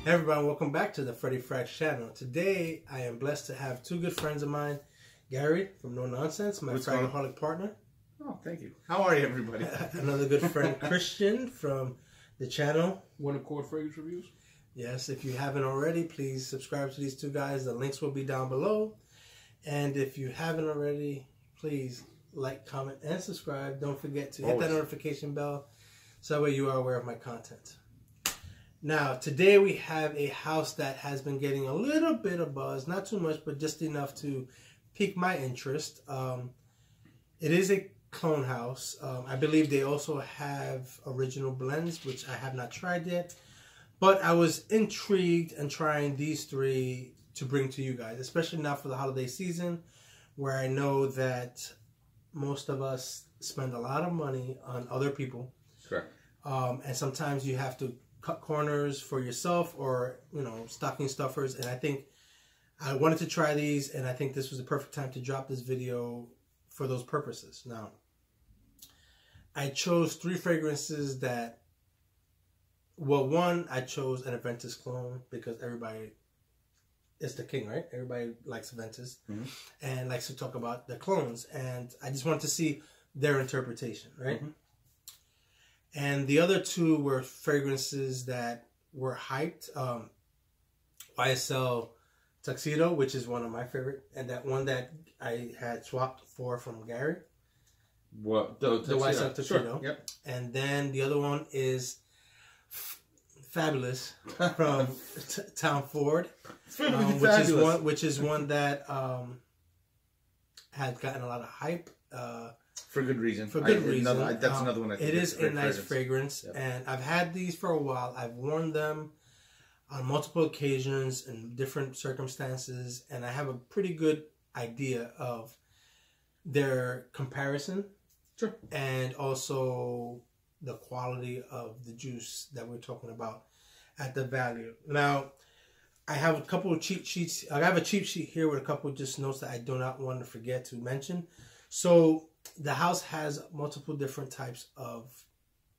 Hey everybody, welcome back to the Freddie Frags channel. Today, I am blessed to have two good friends of mine, Gary from No Nonsense, my fragaholic partner. Oh, thank you. How are you, everybody? Another good friend, Christian from the channel. One Accord Fragrance Reviews. Yes, if you haven't already, please subscribe to these two guys. The links will be down below. And if you haven't already, please like, comment, and subscribe. Don't forget to hit that notification bell so that way you are aware of my content. Now, today we have a house that has been getting a little bit of buzz, not too much, but just enough to pique my interest. It is a clone house. I believe they also have original blends, which I have not tried yet. But I was intrigued in trying these three to bring to you guys, especially now for the holiday season, where I know that most of us spend a lot of money on other people. Correct. And sometimes you have to cut corners for yourself or, you know, stocking stuffers. And I think I wanted to try these, and I think this was the perfect time to drop this video for those purposes. Now, I chose three fragrances that, well, one, I chose an Aventus clone because everybody is the king, right? Everybody likes Aventus and likes to talk about the clones. And I just wanted to see their interpretation, right? And the other two were fragrances that were hyped. YSL Tuxedo, which is one of my favorite, and that one that I had swapped for from Gary. What? The YSL Tuxedo. Sure. Yep. And then the other one is Fabulous from Tom Ford, which is one that had gotten a lot of hype. For good reason. For good reason. That's another one I think it is a nice fragrance. Yep. And I've had these for a while. I've worn them on multiple occasions in different circumstances, and I have a pretty good idea of their comparison. Sure. And also the quality of the juice that we're talking about at the value. Now, I have a couple of cheat sheets. I have a cheat sheet here with a couple of just notes that I do not want to forget to mention. So the house has multiple different types of,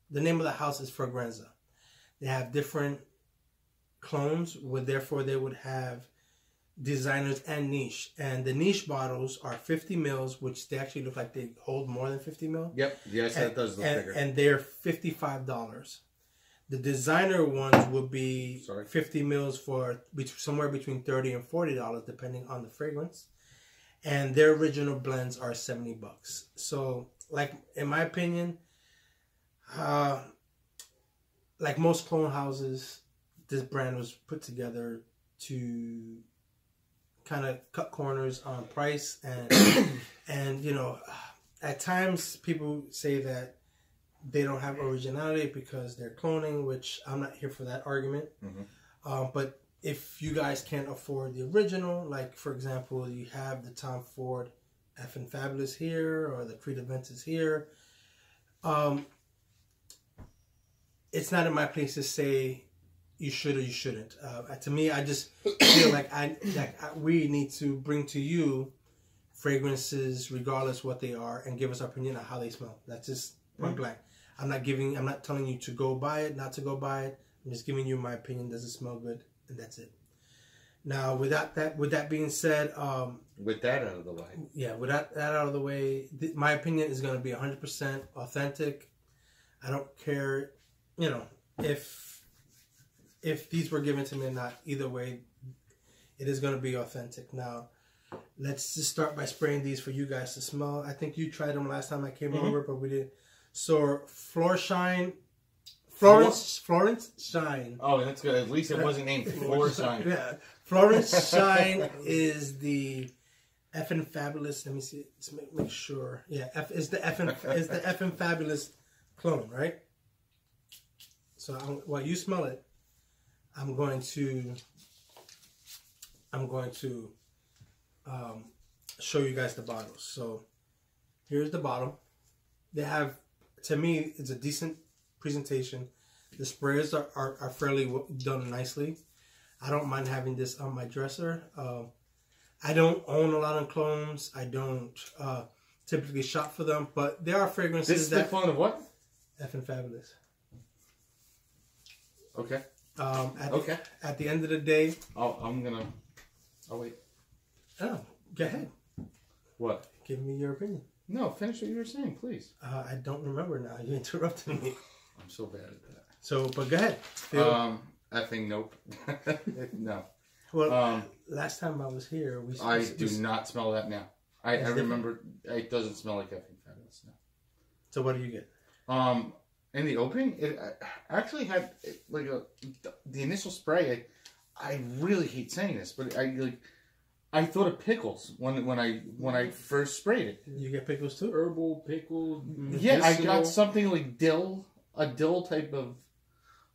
the name of the house is Fragrenza. They have different clones, where therefore they would have designers and niche. And the niche bottles are 50 mils, which they actually look like they hold more than 50 mil. Yep. Yes, that does look bigger. And they're $55. The designer ones will be 50 mils for somewhere between $30 and $40, depending on the fragrance. And their original blends are $70. So, like, in my opinion, like most clone houses, this brand was put together to kind of cut corners on price. And you know, at times people say that they don't have originality because they're cloning, which I'm not here for that argument. But if you guys can't afford the original, like for example, you have the Tom Ford Effin' Fabulous here or the Creed Aventus here, it's not in my place to say you should or you shouldn't. To me, I just feel like we need to bring to you fragrances, regardless what they are, and give us our opinion on how they smell. That's just point blank. I'm not telling you to go buy it, not to go buy it. I'm just giving you my opinion. Does it smell good? And that's it. Now, with that being said, with that out of the way, yeah, with that out of the way, my opinion is going to be 100% authentic. I don't care, you know, if these were given to me or not. Either way, it is going to be authentic. Now, let's just start by spraying these for you guys to smell. I think you tried them last time I came over, but we did. So, Florence Shine. Oh, that's good. At least it wasn't named Florence Shine. Yeah, Florence Shine is the Effin' Fabulous. Let me see. Let's make sure. Yeah, is the Effin' Fabulous clone, right? So while you smell it, I'm going to show you guys the bottles. So here's the bottle. They have, to me, it's a decent presentation. The sprays are fairly done nicely. I don't mind having this on my dresser. I don't own a lot of clones. I don't typically shop for them, but there are fragrances. This is the clone of what? Effin' Fabulous. Okay. At the end of the day... Oh, wait. Oh, go ahead. What? Give me your opinion. No, finish what you were saying, please. I don't remember now. You interrupted me. I'm so bad at that. So, but go ahead. Effing nope. No. Well, last time I was here, I do not smell that now. I remember it doesn't smell like effing fabulous now. So what do you get? In the opening, it actually had like the initial spray. I really hate saying this, but I thought of pickles when I first sprayed it. You get pickles too? Herbal pickles. Yeah, I got something like dill, a dill type of,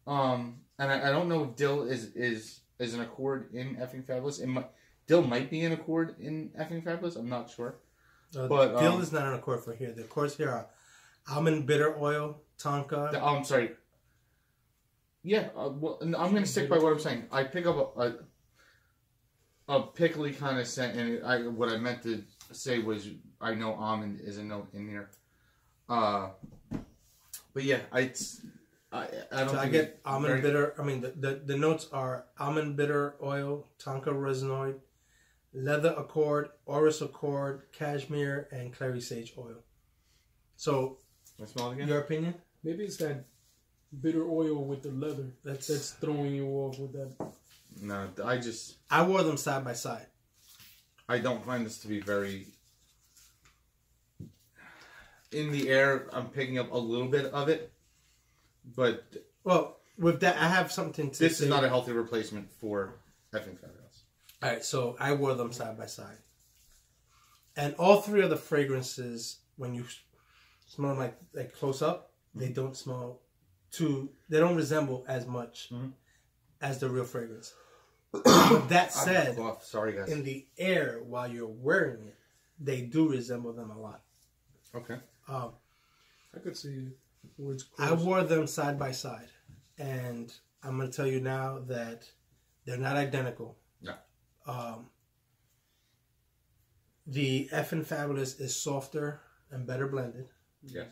and I don't know if dill is an accord in effing fabulous. Dill might be an accord in effing fabulous. I'm not sure. But dill is not an accord for here. The accords here are almond bitter oil, tonka. I'm sorry. Yeah, well, I'm going to stick by what I'm saying. I pick up a pickly kind of scent, and what I meant to say was I know almond is a note in there. But yeah, I don't. So I get almond bitter. I mean, the notes are almond bitter oil, tonka resinoid, leather accord, orris accord, cashmere, and clary sage oil. So, I smell it again. Your opinion? Maybe it's that bitter oil with the leather that's throwing you off with that. No, I wore them side by side. I don't find this to be very in the air. I'm picking up a little bit of it, but with that, I have something to. This is not a healthy replacement for effing fabulous. All right, so I wore them side by side, and all three of the fragrances, when you smell them like close up, they don't smell too. They don't resemble as much as the real fragrance. But that said, sorry guys, in the air while you're wearing it, they do resemble them a lot. Okay. I could see words. I wore them side by side, and I'm going to tell you now that they're not identical. No. The Effin' Fabulous is softer and better blended. Yes.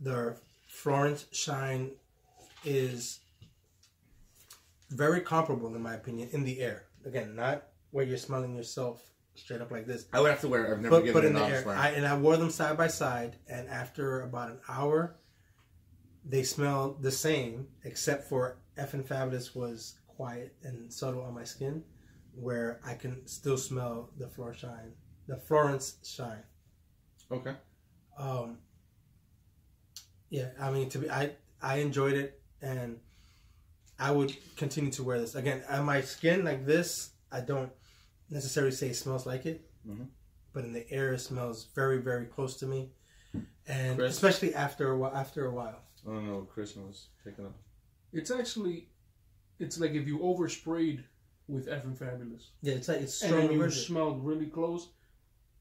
The Florence Shine is very comparable, in my opinion, in the air. Again, not where you're smelling yourself straight up like this. I would have to wear. I've never given in it the an air. wear. I wore them side by side, and after about an hour, they smelled the same, except for Effin' Fabulous was quiet and subtle on my skin, where I can still smell the Florence Shine. Okay. Yeah, I mean, I enjoyed it, and I would continue to wear this. Again, on my skin like this, I don't necessarily say it smells like it, but in the air, it smells very, very close to me, and especially after a while. I don't know what Chris was picking up. It's like if you oversprayed with Effin' Fabulous. Yeah, it's strong. And you smelled really close,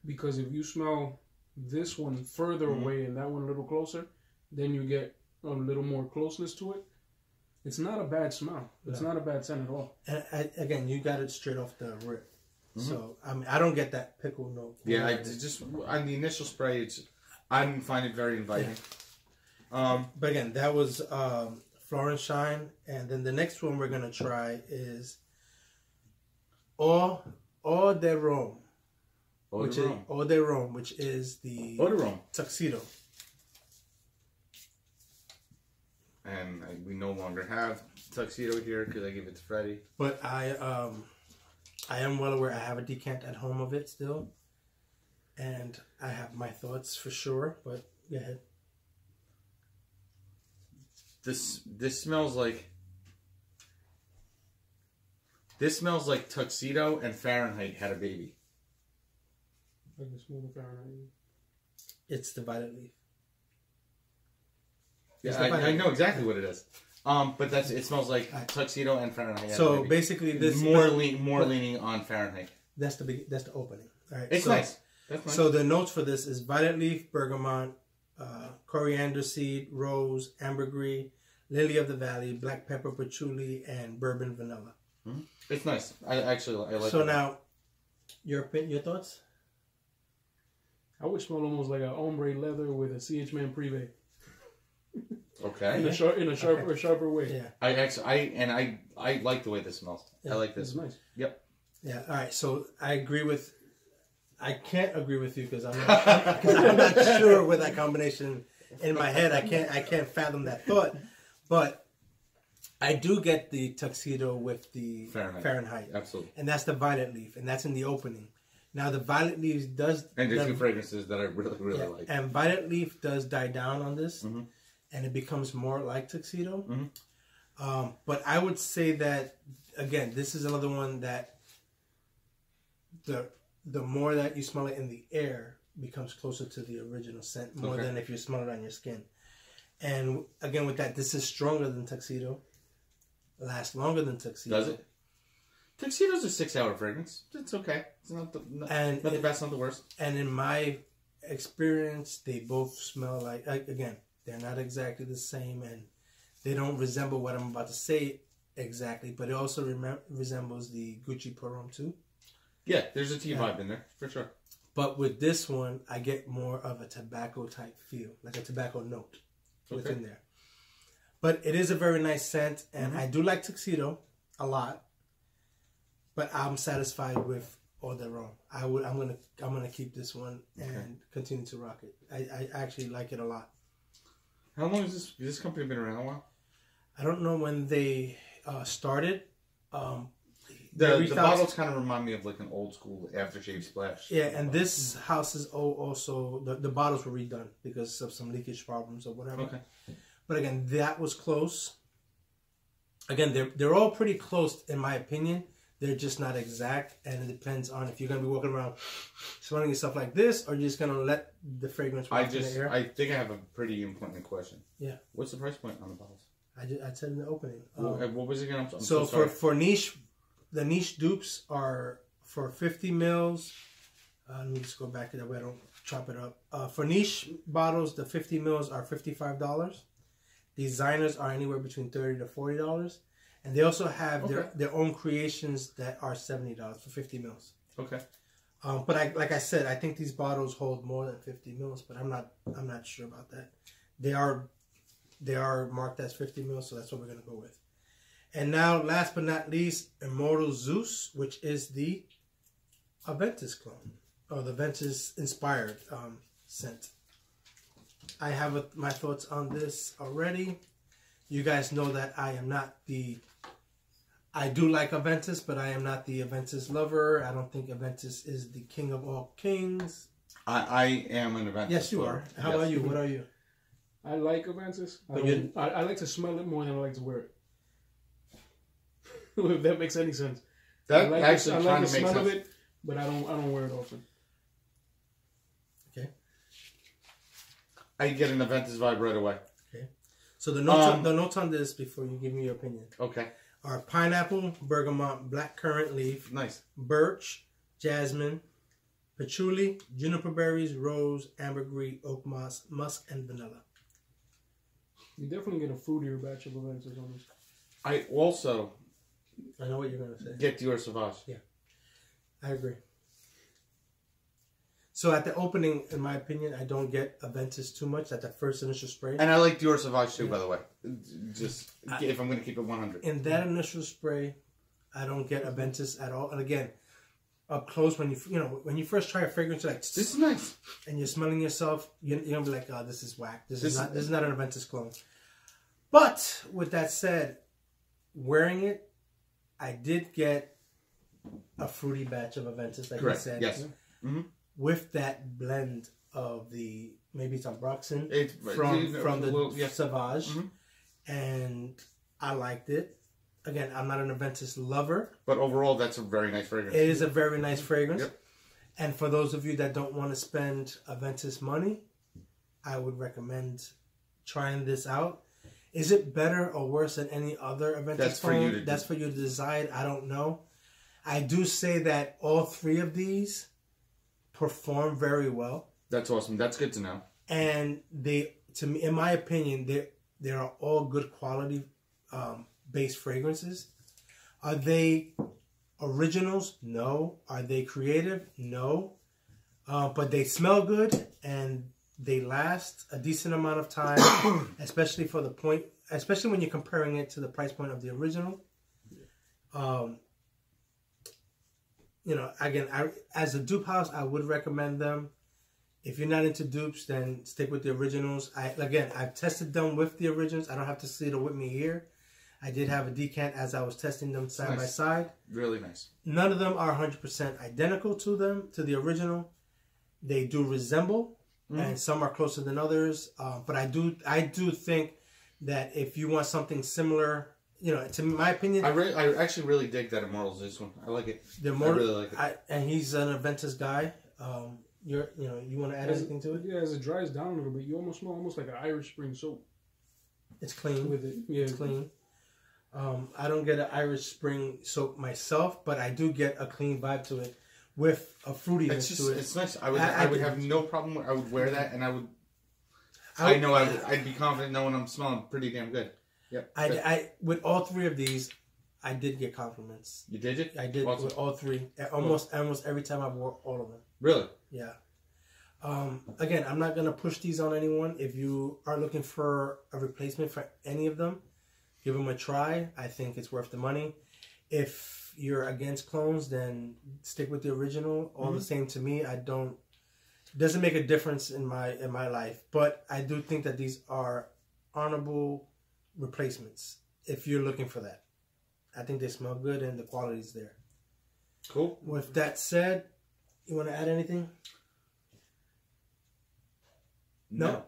because if you smell this one further away and that one a little closer, then you get a little more closeness to it. It's not a bad smell. It's not a bad scent at all. And again, you got it straight off the rip. So I mean, I don't get that pickle note. Yeah, I just on the initial spray, I find it very inviting. Yeah. But again, that was Florence Shine, and then the next one we're gonna try is Eau de Roome, which is the Eau de Roome tuxedo. And we no longer have tuxedo here because I gave it to Freddie. But I am well aware I have a decant at home of it still, and I have my thoughts for sure. But go ahead. This smells like tuxedo and Fahrenheit had a baby. I can smell the Fahrenheit. It's the violet leaf. Yeah, I know exactly what it is. But it smells like tuxedo and Fahrenheit. So basically, this more leaning on Fahrenheit. That's the opening. All right, it's nice. That's nice. So the notes for this is violet leaf, bergamot, coriander seed, rose, ambergris, lily of the valley, black pepper, patchouli, and bourbon vanilla. Mm-hmm. It's nice. I like. So now, your thoughts? I would smell almost like an ombre leather with a CH Man Privé. Okay. in a sharper way. Yeah. I like the way this smells. Yeah. I like this. It's nice. Yep. Yeah. All right. So I can't agree with you because I'm not sure with that combination in my head. I can't fathom that thought, but I do get the tuxedo with the Fahrenheit. Absolutely. And that's the violet leaf, and that's in the opening. Now the violet leaf does, and there's two fragrances that I really like. And violet leaf does die down on this, mm-hmm. and it becomes more like tuxedo. Mm-hmm. But I would say that again, this is another one that the more that you smell it in the air becomes closer to the original scent more than if you smell it on your skin. And again, with that, this is stronger than tuxedo. Lasts longer than tuxedo. Does it? Tuxedo's a 6-hour fragrance. It's okay. It's not the best, not the worst. And in my experience, they both smell like again, they're not exactly the same, and they don't resemble what I'm about to say exactly. But it also resembles the Gucci Porom too. Yeah, there's a tea vibe in there for sure. But with this one, I get more of a tobacco type feel, like a tobacco note within there. But it is a very nice scent, and I do like tuxedo a lot. But I'm satisfied with Eau de Rome. I'm gonna keep this one and continue to rock it. I actually like it a lot. How long has this company been around? A while? I don't know when they started. The bottles kind of remind me of like an old school aftershave splash. Yeah, and this house is also the bottles were redone because of some leakage problems or whatever. Okay. But again, that was close. Again, they're all pretty close in my opinion. They're just not exact, and it depends on if you're gonna be walking around smelling yourself like this, or you're just gonna let the fragrance walk in the air. I think I have a pretty important question. Yeah. What's the price point on the bottles? I said in the opening. What was it again? I'm so sorry. for niche, the niche dupes are for 50 mils. Let me just go back to that way I don't chop it up. For niche bottles, the 50 mils are $55. Designers are anywhere between $30 to $40. And they also have their own creations that are $70 for 50 mils. Okay. But like I said, I think these bottles hold more than 50 mils, but I'm not sure about that. They are marked as 50 mils, so that's what we're gonna go with. And now, last but not least, Immortal Zeus, which is the Aventus clone, or the Aventus inspired scent. I have my thoughts on this already. You guys know that I am not I do like Aventus, but I am not the Aventus lover. I don't think Aventus is the king of all kings. I am an Aventus. Yes, you are. How about you? What are you? I like Aventus. I like to smell it more than I like to wear it. If that makes any sense. That I like actually the kind of makes smell sense. of it, but I don't wear it often. Okay. I get an Aventus vibe right away. Okay. So the notes on this before you give me your opinion. Okay. Are pineapple, bergamot, blackcurrant leaf, Nice, birch, jasmine, patchouli, juniper berries, rose, ambergris, oak moss, musk, and vanilla. You definitely get a fruitier batch of Aventus on this. I also I know what you're gonna say. get Dior Sauvage. Yeah, I agree. So at the opening, in my opinion, I don't get Aventus too much at the first initial spray. And I like Dior Sauvage too, by the way. Just if I'm going to keep it 100. In that initial spray, I don't get Aventus at all. And again, up close when when you first try a fragrance, you're like, This is nice. And you're smelling yourself, you're gonna be like, oh, this is whack. This is not an Aventus clone. But with that said, wearing it, I did get a fruity batch of Aventus, like Correct. you said. Yes. Mm-hmm. With that blend of maybe it's Ambroxan from the Sauvage, and I liked it. Again, I'm not an Aventus lover, but overall, that's a very nice fragrance. It is a very nice fragrance. Yep. And for those of you that don't want to spend Aventus money, I would recommend trying this out. Is it better or worse than any other Aventus? That's for you to decide. I don't know. I do say that all three of these perform very well. That's awesome. That's good to know. And to me, in my opinion, they are all good quality based fragrances. Are they originals? No. Are they creative? No. But they smell good, and They last a decent amount of time, especially for the point, especially when you're comparing it to the price point of the original. You know, again, as a dupe house, I would recommend them. If you're not into dupes, then stick with the originals. I've tested them with the originals. I don't have to see it with me here. I did have a decant as I was testing them side by side. Really nice. None of them are 100% identical to the original. They do resemble, and some are closer than others. But I do think that if you want something similar, you know, to my opinion, I actually really dig that Immortal Zeus one. I like it. I really like it. And he's an Aventus guy. You want to add anything to it? Yeah, as it dries down a little bit, you almost smell almost like an Irish Spring soap. It's clean. With it, yeah, it's clean. I don't get an Irish Spring soap myself, but I do get a clean vibe to it with a fruitiness to it. It's nice. I would have no problem. I would wear that, and I'd be confident knowing I'm smelling pretty damn good. Yep. I with all three of these, I did get compliments. You did it? I did with all three. Almost every time I wore all of them. Really? Yeah. Again, I'm not gonna push these on anyone. If you are looking for a replacement for any of them, give them a try. I think it's worth the money. If you're against clones, then stick with the original. All the same to me. It doesn't make a difference in my life. But I do think that these are honorable replacements if you're looking for that. I think they smell good and the quality's there. Cool. With that said, you want to add anything? No?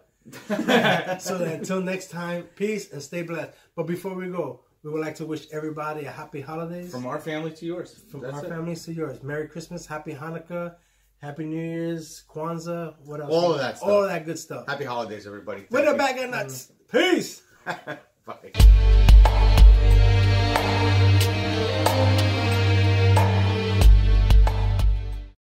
So then, until next time, peace and stay blessed. But before we go, we would like to wish everybody a happy holidays. From our family to yours. From our families to yours. Merry Christmas, Happy Hanukkah, Happy New Year's, Kwanzaa, what else? All of that stuff. All of that good stuff. Happy holidays, everybody. With a bag of nuts. Peace. Bye.